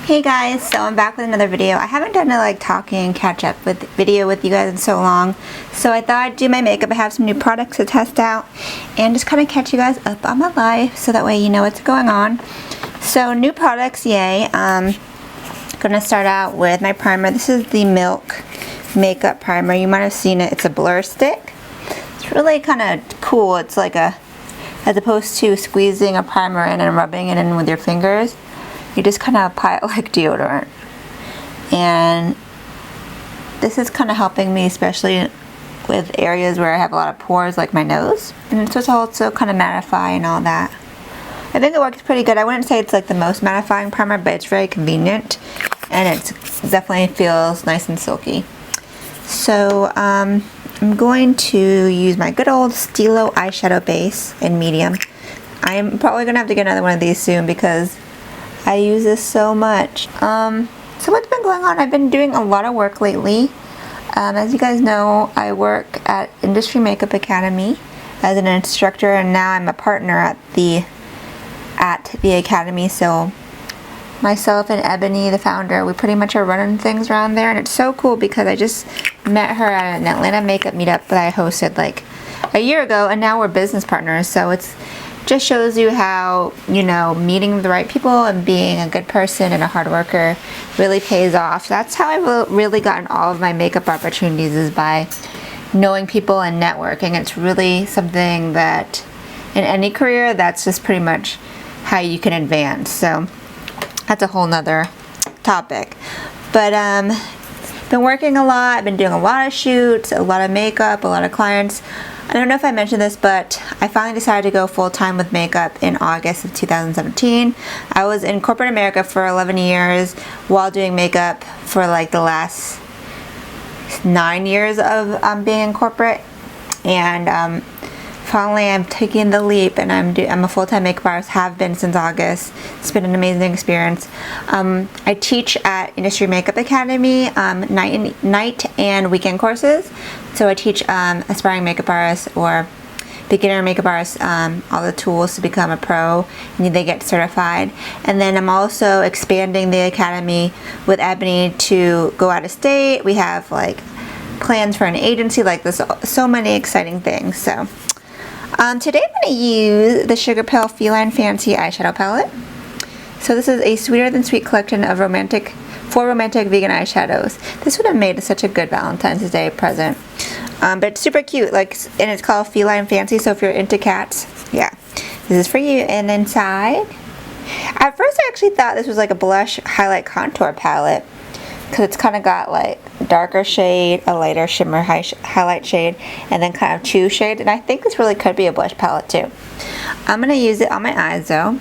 Hey guys, so I'm back with another video. I haven't done a talking catch up with video with you guys in so long, so I thought I'd do my makeup. I have some new products to test out and just kind of catch you guys up on my life so that way you know what's going on. So new products, yay. Gonna start out with my primer. This is the Milk makeup primer. You might have seen it. It's a blur stick. It's really kind of cool. It's like a, as opposed to squeezing a primer in and rubbing it in with your fingers, you just kind of apply it like deodorant. And this is kind of helping me, especially with areas where I have a lot of pores, like my nose. And it's supposed to also kind of mattify and all that. I think it works pretty good. I wouldn't say it's like the most mattifying primer, but it's very convenient. And it definitely feels nice and silky. So I'm going to use my good old Stilo eyeshadow base in medium. I'm probably going to have to get another one of these soon because I use this so much. So what's been going on? I've been doing a lot of work lately. As you guys know, I work at Industry Makeup Academy as an instructor, and now I'm a partner at the academy. So myself and Ebony, the founder, we pretty much are running things around there, and it's so cool because I just met her at an Atlanta makeup meetup that I hosted like a year ago, and now we're business partners. So it's just shows you how, you know, meeting the right people and being a good person and a hard worker really pays off. That's how I've really gotten all of my makeup opportunities, is by knowing people and networking. It's really something that in any career, that's just pretty much how you can advance. So that's a whole nother topic. But been working a lot. I've been doing a lot of shoots, a lot of makeup, a lot of clients. I don't know if I mentioned this, but I finally decided to go full-time with makeup in August of 2017. I was in corporate America for 11 years while doing makeup for like the last 9 years of being in corporate. And finally I'm taking the leap, and I'm a full-time makeup artist, have been since August. It's been an amazing experience. I teach at Industry Makeup Academy night and weekend courses. So I teach aspiring makeup artists or beginner makeup artists all the tools to become a pro, and they get certified. And then I'm also expanding the academy with Ebony to go out of state. We have like plans for an agency, like this, so many exciting things. So today I'm going to use the Sugarpill Feline Fancy eyeshadow palette. So this is a sweeter than sweet collection of romantic vegan eyeshadows. This would have made such a good Valentine's Day present. But it's super cute, and it's called Feline Fancy, so if you're into cats, yeah, this is for you. And inside, at first I actually thought this was like a blush highlight contour palette, because it's kind of got like darker shade, a lighter shimmer highlight shade, and then kind of two shade. And I think this really could be a blush palette too. I'm going to use it on my eyes though.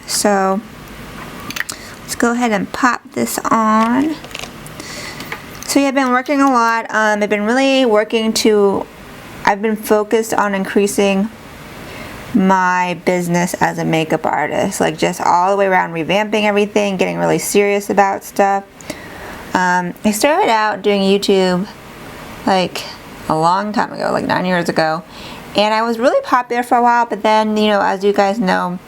So let's go ahead and pop this on. So yeah, I've been working a lot. I've been really I've been focused on increasing my business as a makeup artist. Like just all the way around, revamping everything, getting really serious about stuff. I started out doing YouTube like a long time ago, like 9 years ago. And I was really popular for a while, but then, you know, as you guys know,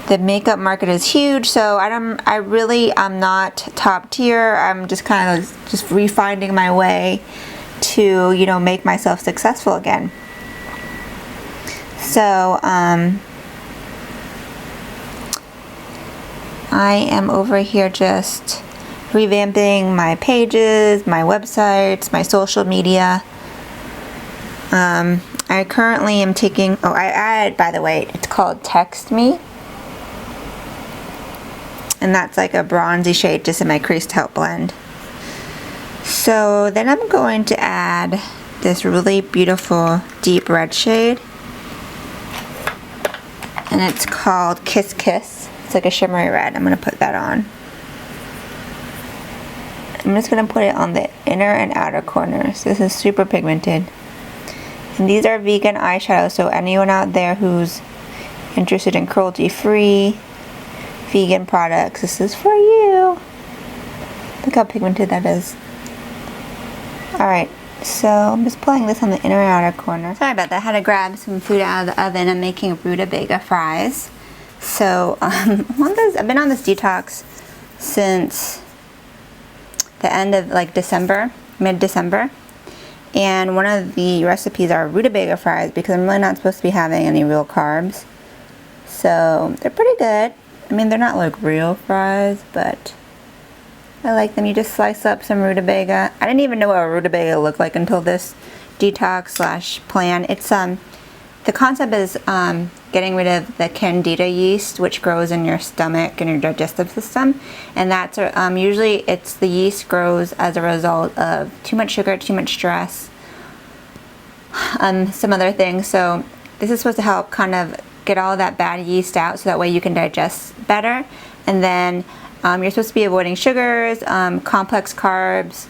the makeup market is huge, so I really am not top tier. I'm just kind of just refinding my way to, you know, make myself successful again. So I am over here just revamping my pages, my websites, my social media. I currently am taking, I added, by the way, it's called Text Me. And that's like a bronzy shade just in my crease to help blend. So then I'm going to add this really beautiful deep red shade. And it's called Kiss Kiss. It's like a shimmery red. I'm going to put that on. I'm just going to put it on the inner and outer corners. This is super pigmented. And these are vegan eyeshadows, so anyone out there who's interested in cruelty-free vegan products, this is for you. Look how pigmented that is. Alright, so I'm just pulling this on the inner and outer corner. Sorry about that, I had to grab some food out of the oven. I'm making rutabaga fries. So I've been on this detox since the end of like December, mid-December. And one of the recipes are rutabaga fries because I'm really not supposed to be having any real carbs. So they're pretty good. I mean, they're not like real fries, but I like them. You just slice up some rutabaga. I didn't even know what a rutabaga looked like until this detox / plan. It's the concept is getting rid of the candida yeast, which grows in your stomach and your digestive system, and that's usually it's the yeast grows as a result of too much sugar, too much stress, some other things. So this is supposed to help kind of get all that bad yeast out, so that way you can digest better. And then you're supposed to be avoiding sugars, complex carbs,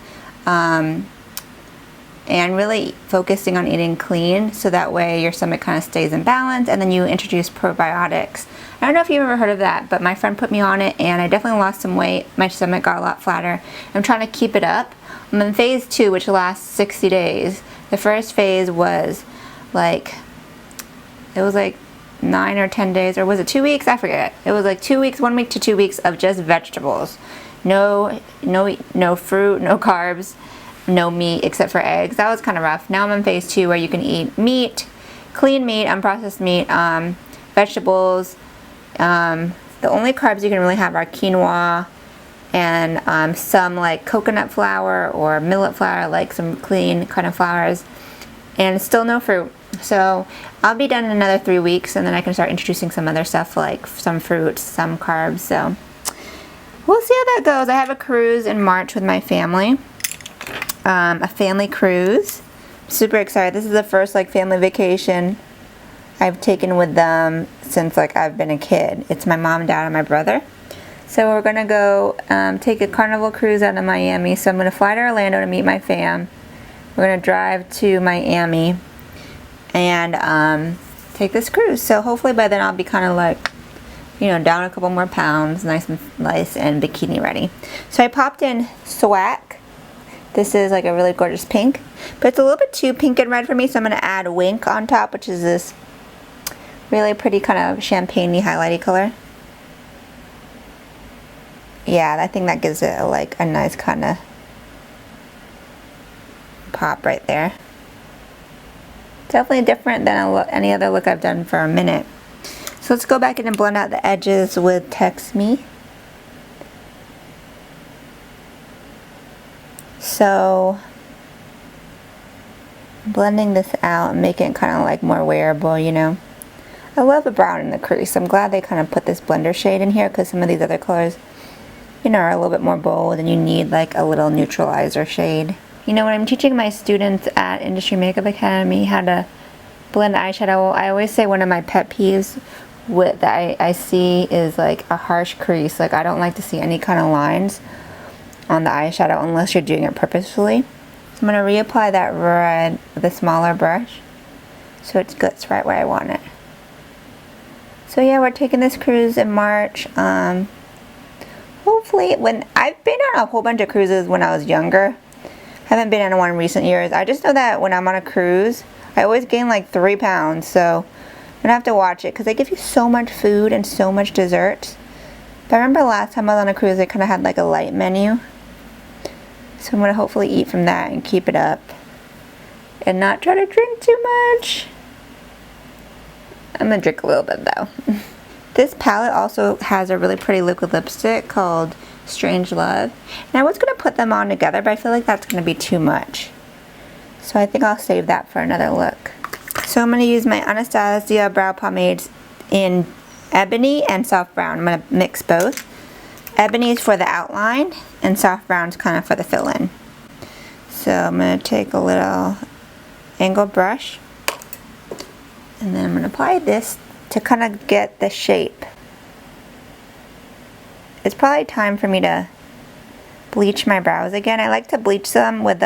and really focusing on eating clean, so that way your stomach kind of stays in balance. And then you introduce probiotics. I don't know if you've ever heard of that, but my friend put me on it and I definitely lost some weight. My stomach got a lot flatter. I'm trying to keep it up. I'm in phase 2, which lasts 60 days. The first phase was like, it was like 9 or 10 days, or was it 2 weeks? I forget. It was like 2 weeks, 1 week to 2 weeks of just vegetables. No fruit, no carbs, no meat except for eggs. That was kind of rough. Now I'm in phase 2 where you can eat meat, clean meat, unprocessed meat, vegetables. The only carbs you can really have are quinoa and some like coconut flour or millet flour, like some clean kind of flours, and still no fruit. So I'll be done in another 3 weeks, and then I can start introducing some other stuff like some fruits, some carbs. So we'll see how that goes. I have a cruise in March with my family. A family cruise. Super excited. This is the first like family vacation I've taken with them since like I've been a kid. It's my mom, dad, and my brother. So we're gonna go take a Carnival cruise out of Miami. So I'm gonna fly to Orlando to meet my fam. We're gonna drive to Miami and take this cruise. So hopefully by then I'll be kind of like, you know, down a couple more pounds, nice and bikini ready. So I popped in Swag. This is like a really gorgeous pink, but it's a little bit too pink and red for me, so I'm going to add Wink on top, which is this really pretty kind of champagne-y highlighty color. Yeah, I think that gives it like a nice kind of pop right there. Definitely different than any other look I've done for a minute. So let's go back in and blend out the edges with Text Me. So blending this out and making it kind of like more wearable, you know. I love the brown in the crease. I'm glad they kind of put this blender shade in here, because some of these other colors, you know, are a little bit more bold and you need like a little neutralizer shade. You know, when I'm teaching my students at Industry Makeup Academy how to blend eyeshadow, I always say one of my pet peeves that I see is like a harsh crease. Like I don't like to see any kind of lines on the eyeshadow unless you're doing it purposefully. So I'm going to reapply that red with a smaller brush so it gets right where I want it. So yeah, we're taking this cruise in March. Hopefully, when I've been on a whole bunch of cruises when I was younger. Haven't been on one in recent years. I just know that when I'm on a cruise, I always gain like 3 pounds. So I'm going to have to watch it because they give you so much food and so much dessert. But I remember last time I was on a cruise, they kind of had like a light menu. So I'm going to hopefully eat from that and keep it up. And not try to drink too much. I'm going to drink a little bit though. This palette also has a really pretty liquid lipstick called Strange Love. And I was going to put them on together, but I feel like that's going to be too much. So I think I'll save that for another look. So I'm going to use my Anastasia brow pomades in Ebony and Soft Brown. I'm going to mix both. Ebony is for the outline and Soft Brown is kind of for the fill-in. So I'm going to take a little angled brush and then I'm going to apply this to kind of get the shape. It's probably time for me to bleach my brows again. I like to bleach them with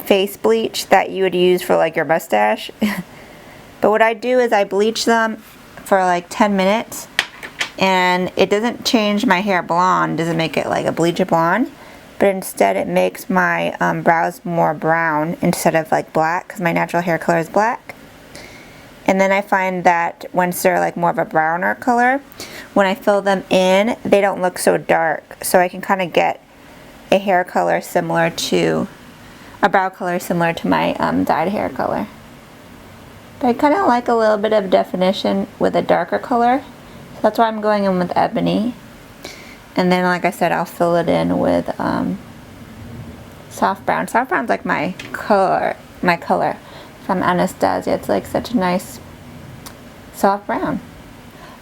face bleach that you would use for like your mustache. But what I do is I bleach them for like 10 minutes and it doesn't change my hair blonde, doesn't make it like a bleach blonde, but instead it makes my brows more brown instead of like black, because my natural hair color is black. And then I find that once they're like more of a browner color, when I fill them in, they don't look so dark. So I can kind of get a hair color similar to, a brow color similar to my dyed hair color. But I kind of like a little bit of definition with a darker color. So that's why I'm going in with ebony. And then, like I said, I'll fill it in with soft brown. Soft brown's like my color from Anastasia. It's like such a nice soft brown.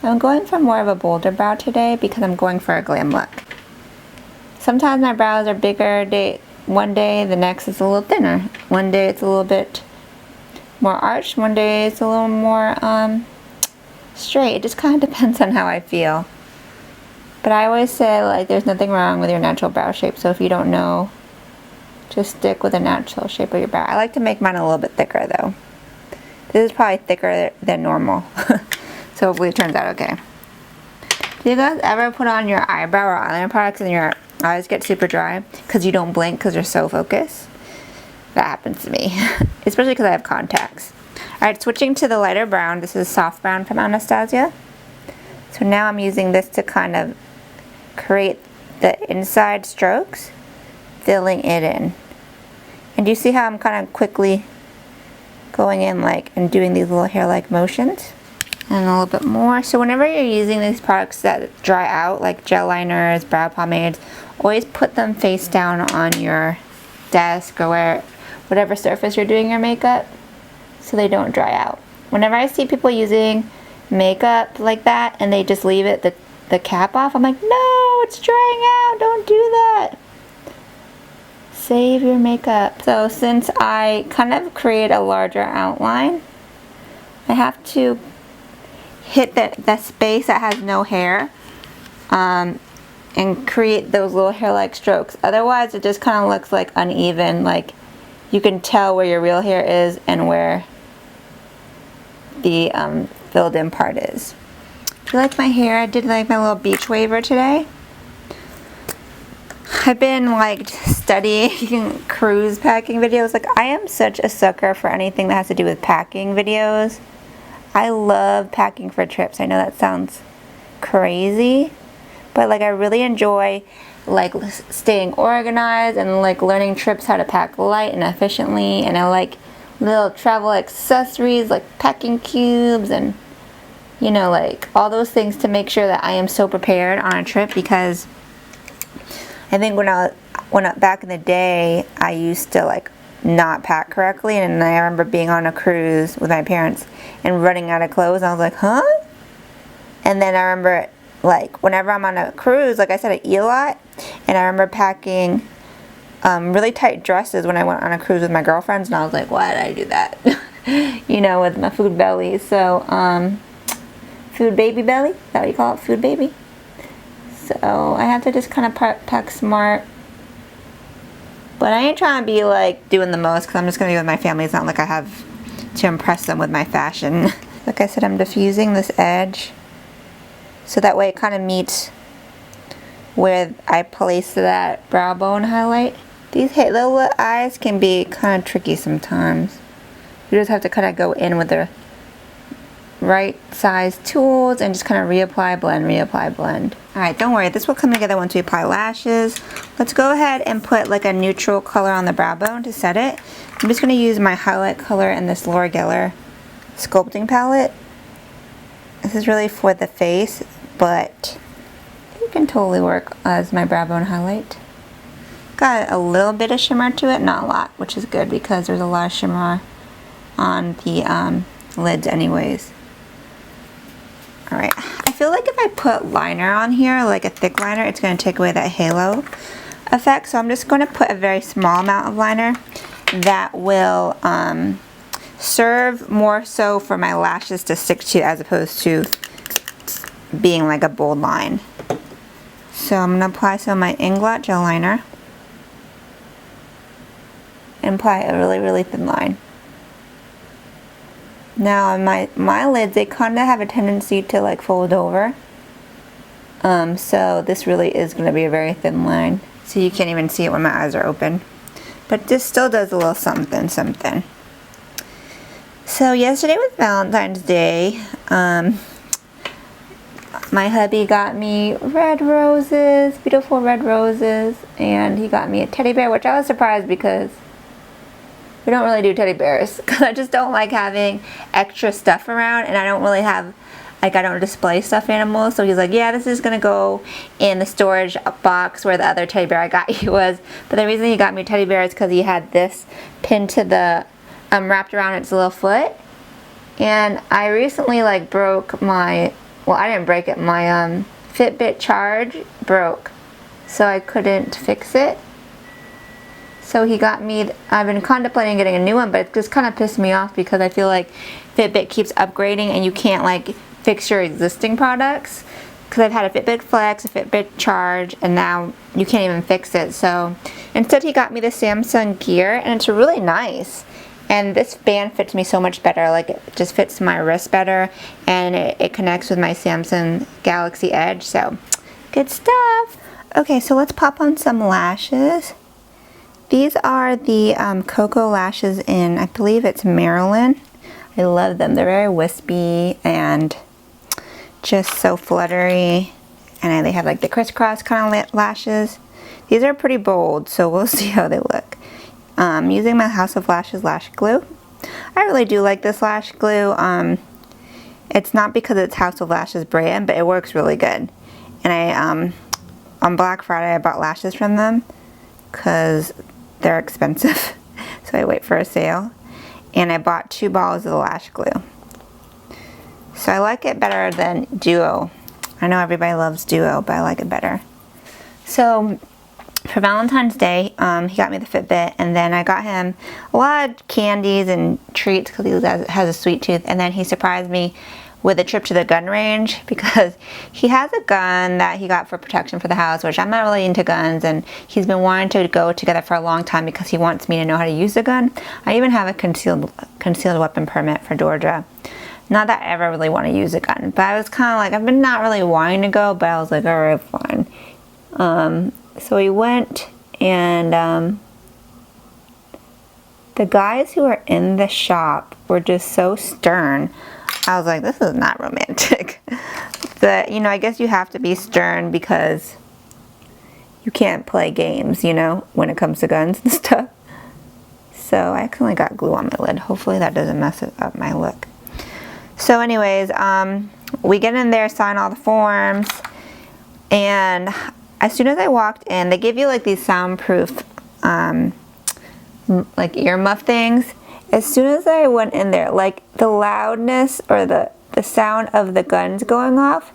I'm going for more of a bolder brow today because I'm going for a glam look. Sometimes my brows are bigger one day, the next it's a little thinner. One day it's a little bit more arched, one day it's a little more straight. It just kind of depends on how I feel. But I always say, like, there's nothing wrong with your natural brow shape, so if you don't know, just stick with the natural shape of your brow. I like to make mine a little bit thicker though. This is probably thicker than normal. So hopefully it turns out okay. Do you guys ever put on your eyebrow or eyeliner products and your eyes get super dry because you don't blink because you're so focused? That happens to me. Especially because I have contacts. Alright, switching to the lighter brown. This is soft brown from Anastasia. So now I'm using this to kind of create the inside strokes, filling it in. And do you see how I'm kind of quickly going in like and doing these little hair-like motions? And a little bit more. So whenever you're using these products that dry out, like gel liners, brow pomades, always put them face down on your desk or whatever surface you're doing your makeup so they don't dry out. Whenever I see people using makeup like that and they just leave it the cap off, I'm like, no, it's drying out, don't do that. Save your makeup. So since I kind of create a larger outline, I have to hit the space that has no hair and create those little hair-like strokes. Otherwise it just kind of looks like uneven, like you can tell where your real hair is and where the filled in part is. Do you like my hair? I did like my little beach waver today. I've been like studying cruise packing videos. Like, I am such a sucker for anything that has to do with packing videos. I love packing for trips. I know that sounds crazy, but like I really enjoy like staying organized and like learning trips how to pack light and efficiently, and I like little travel accessories like packing cubes and, you know, like all those things to make sure that I am so prepared on a trip. Because I think when back in the day I used to like not pack correctly, and I remember being on a cruise with my parents and running out of clothes, and I was like, huh? And then I remember like whenever I'm on a cruise, like I said, I eat a lot, and I remember packing really tight dresses when I went on a cruise with my girlfriends, and I was like, why did I do that? You know, with my food belly. So food baby belly, is that what you call it? Food baby. So I have to just kind of pack smart. But I ain't trying to be like doing the most because I'm just going to be with my family. It's not like I have to impress them with my fashion. Like I said, I'm diffusing this edge so that way it kind of meets where I place that brow bone highlight. These little eyes can be kind of tricky sometimes. You just have to kind of go in with the right size tools and just kind of reapply, blend, reapply, blend. Alright, don't worry, this will come together once we apply lashes. Let's go ahead and put like a neutral color on the brow bone to set it. I'm just going to use my highlight color in this Laura Geller sculpting palette. This is really for the face, but it can totally work as my brow bone highlight. Got a little bit of shimmer to it, not a lot, which is good because there's a lot of shimmer on the lids anyways. Alright, I feel like if I put liner on here, like a thick liner, it's going to take away that halo effect. So I'm just going to put a very small amount of liner that will serve more so for my lashes to stick to as opposed to being like a bold line. So I'm going to apply some of my Inglot gel liner and apply a really, really thin line. Now on my lids, they kind of have a tendency to like fold over. So this really is going to be a very thin line. So you can't even see it when my eyes are open. But this still does a little something, something. So yesterday was Valentine's Day. My hubby got me red roses, beautiful red roses, and he got me a teddy bear, which I was surprised because we don't really do teddy bears because I just don't like having extra stuff around, and I don't really have, like, I don't display stuffed animals. So he's like, yeah, this is gonna go in the storage box where the other teddy bear I got you was. But the reason he got me teddy bear is because he had this pinned to the wrapped around its little foot, and I recently like broke my, well, I didn't break it, my Fitbit charge broke, so I couldn't fix it. So he got me, I've been contemplating getting a new one, but it just kind of pissed me off because I feel like Fitbit keeps upgrading and you can't like fix your existing products. Because I've had a Fitbit Flex, a Fitbit Charge, and now you can't even fix it. So instead he got me the Samsung Gear, and it's really nice. And this band fits me so much better, like it just fits my wrist better, and it connects with my Samsung Galaxy Edge, so good stuff. Okay, so let's pop on some lashes. These are the Cocoa lashes in, I believe it's Maryland. I love them. They're very wispy and just so fluttery, and they have like the crisscross kind of lashes. These are pretty bold, so we'll see how they look. Using my House of Lashes lash glue. I really do like this lash glue. It's not because it's House of Lashes brand, but it works really good. And I on Black Friday I bought lashes from them because they're expensive, so I wait for a sale. And I bought 2 balls of the lash glue. So I like it better than Duo. I know everybody loves Duo, but I like it better. So for Valentine's Day, he got me the Fitbit, and then I got him a lot of candies and treats because he has a sweet tooth, and then he surprised me with a trip to the gun range because he has a gun that he got for protection for the house, which I'm not really into guns, and he's been wanting to go together for a long time because he wants me to know how to use the gun. I even have a concealed weapon permit for Georgia. Not that I ever really want to use a gun, but I was kind of like, I've been not really wanting to go, but I was like, alright, fine. So we went, and the guys who were in the shop were just so stern. I was like, this is not romantic. But, you know, I guess you have to be stern because you can't play games, you know, when it comes to guns and stuff. So I accidentally got glue on my lid. Hopefully that doesn't mess up my look. So anyways, we get in there, sign all the forms, and as soon as I walked in, they give you like these soundproof like earmuff things. As soon as I went in there, like the loudness or the sound of the guns going off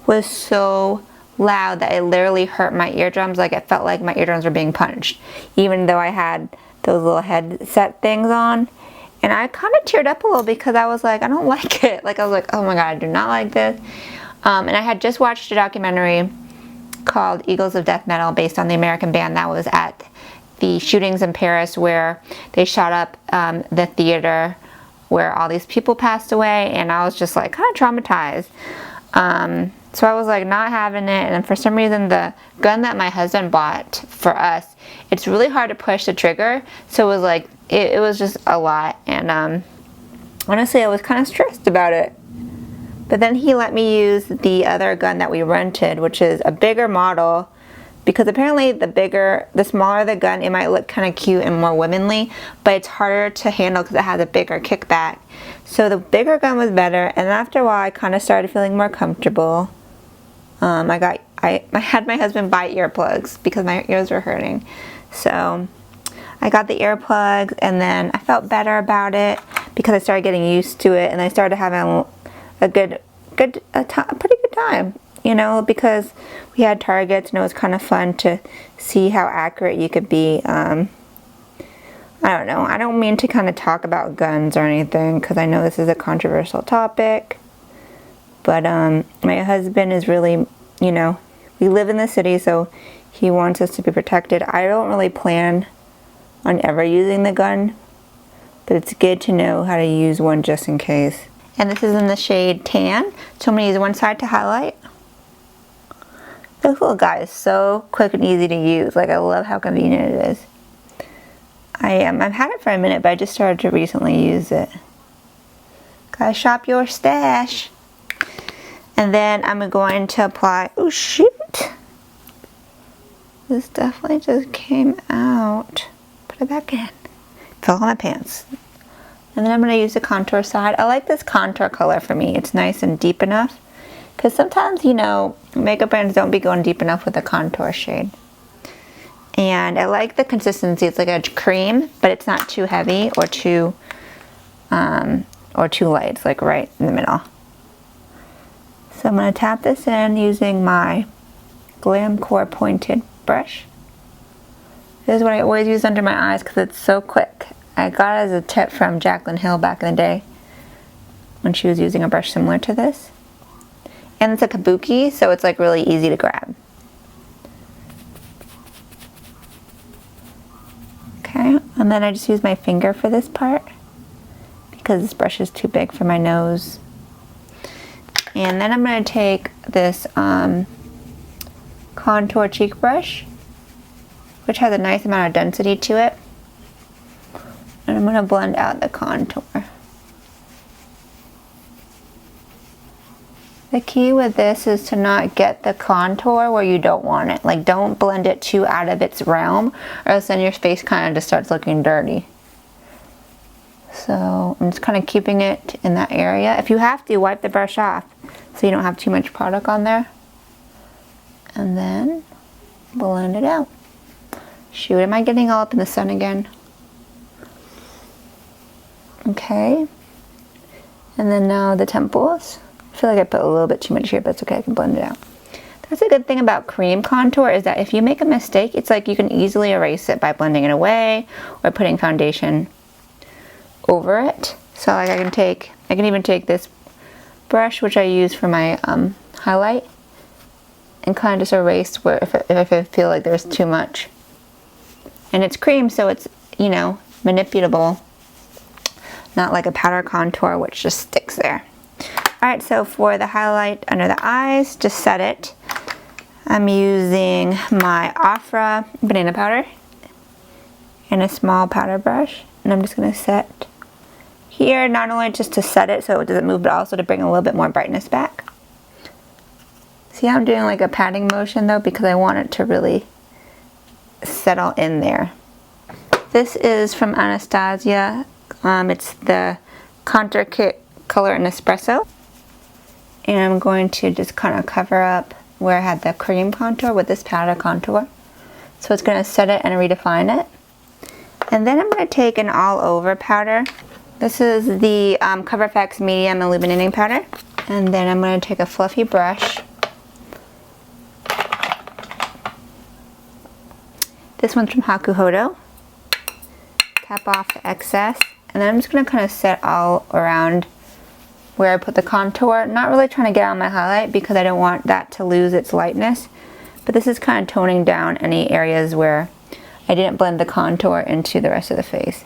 was so loud that it literally hurt my eardrums. Like it felt like my eardrums were being punched, even though I had those little headset things on. And I kind of teared up a little because I was like, I don't like it. Like I was like, oh my god, I do not like this. And I had just watched a documentary called Eagles of Death Metal based on the American band that was at the shootings in Paris where they shot up the theater where all these people passed away, and I was just like kind of traumatized. So I was like not having it, and for some reason the gun that my husband bought for us, it's really hard to push the trigger, so it was like it was just a lot, and honestly I was kind of stressed about it. But then he let me use the other gun that we rented, which is a bigger model, because apparently the smaller the gun, it might look kind of cute and more womanly, but it's harder to handle because it has a bigger kickback. So the bigger gun was better, and after a while I kind of started feeling more comfortable. I had my husband buy earplugs because my ears were hurting. So I got the earplugs, and then I felt better about it because I started getting used to it, and I started having a pretty good time, you know, because we had targets, and it was kind of fun to see how accurate you could be. I don't know. I don't mean to kind of talk about guns or anything because I know this is a controversial topic, but my husband is really, you know, we live in the city, so he wants us to be protected. I don't really plan on ever using the gun, but it's good to know how to use one just in case. And this is in the shade Tan, so I'm going to use one side to highlight. This little guy is so quick and easy to use. Like, I love how convenient it is. I've had it for a minute, but I just started to recently use it. Gotta shop your stash. And then I'm going to apply, oh shoot. This definitely just came out. Put it back in. Fell on my pants. And then I'm gonna use the contour side. I like this contour color for me. It's nice and deep enough. Because sometimes, you know, makeup brands don't be going deep enough with the contour shade. And I like the consistency. It's like a cream, but it's not too heavy or too light. It's like right in the middle. So I'm going to tap this in using my Glam Core pointed brush. This is what I always use under my eyes because it's so quick. I got it as a tip from Jaclyn Hill back in the day when she was using a brush similar to this. And it's a kabuki, so it's like really easy to grab. Okay, and then I just use my finger for this part because this brush is too big for my nose. And then I'm going to take this contour cheek brush, which has a nice amount of density to it. And I'm going to blend out the contour. The key with this is to not get the contour where you don't want it. Like, don't blend it too out of its realm, or else then your face kind of just starts looking dirty. So I'm just kind of keeping it in that area. If you have to, wipe the brush off so you don't have too much product on there. And then blend it out. Shoot, am I getting all up in the sun again? Okay. And then now the temples. I feel like I put a little bit too much here, but it's okay, I can blend it out. That's a good thing about cream contour, is that if you make a mistake, it's like you can easily erase it by blending it away or putting foundation over it. So like I can even take this brush, which I use for my highlight, and kind of just erase where if I feel like there's too much. And it's cream, so it's, you know, manipulable, not like a powder contour which just sticks there. Alright, so for the highlight under the eyes, just set it. I'm using my Ofra banana powder and a small powder brush, and I'm just going to set here, not only just to set it so it doesn't move, but also to bring a little bit more brightness back. See how I'm doing like a patting motion though, because I want it to really settle in there. This is from Anastasia. It's the Contour Kit Color in Espresso. And I'm going to just kind of cover up where I had the cream contour with this powder contour. So it's going to set it and redefine it. And then I'm going to take an all over powder. This is the Cover FX Medium Illuminating Powder. And then I'm going to take a fluffy brush. This one's from Hakuhodo. Tap off the excess. And then I'm just going to kind of set all around where I put the contour. Not really trying to get on my highlight because I don't want that to lose its lightness. But this is kind of toning down any areas where I didn't blend the contour into the rest of the face.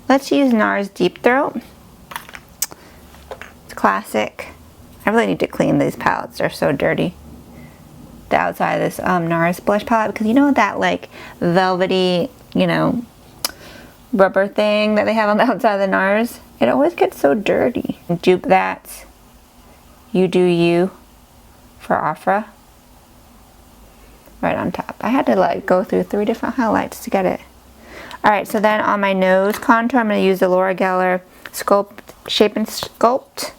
Let's use NARS Deep Throat. It's classic. I really need to clean these palettes. They're so dirty. The outside of this NARS blush palette, because you know that like velvety, you know, rubber thing that they have on the outside of the NARS? It always gets so dirty. Dupe that. You Do You for Ofra. Right on top. I had to like go through 3 different highlights to get it. Alright, so then on my nose contour, I'm going to use the Laura Geller Shape and Sculpt.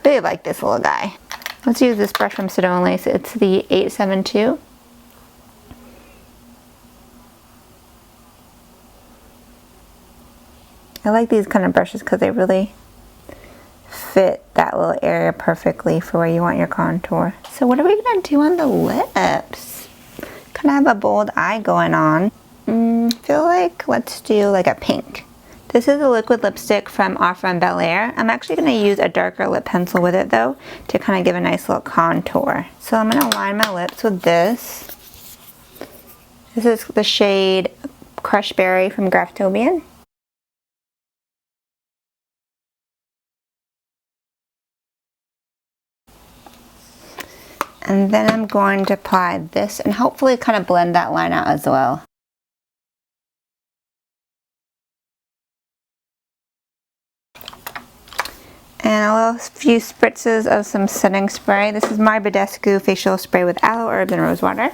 Really like this little guy. Let's use this brush from Sedona. It's the 872. I like these kind of brushes because they really fit that little area perfectly for where you want your contour. So what are we going to do on the lips? Kind of have a bold eye going on. Feel like let's do like a pink. This is a liquid lipstick from Ofra and Bel Air. I'm actually going to use a darker lip pencil with it though to kind of give a nice little contour. So I'm going to line my lips with this. This is the shade Crush Berry from Graftobian. And then I'm going to apply this and hopefully kind of blend that line out as well. And a little few spritzes of some setting spray. This is my Badescu facial spray with aloe, herbs, and rose water.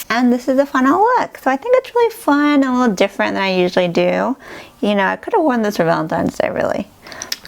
And this is the final look. So I think it's really fun, a little different than I usually do. You know, I could have worn this for Valentine's Day, really.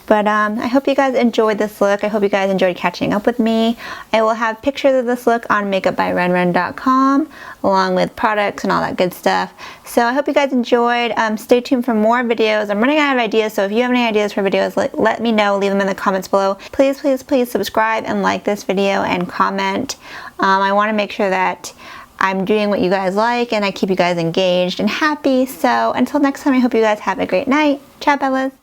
But I hope you guys enjoyed this look. I hope you guys enjoyed catching up with me. I will have pictures of this look on makeupbyrenren.com along with products and all that good stuff. So I hope you guys enjoyed. Stay tuned for more videos. I'm running out of ideas, so if you have any ideas for videos, let me know. Leave them in the comments below. Please, please, please subscribe and like this video and comment. I want to make sure that I'm doing what you guys like and I keep you guys engaged and happy. So until next time, I hope you guys have a great night. Ciao, Bellas.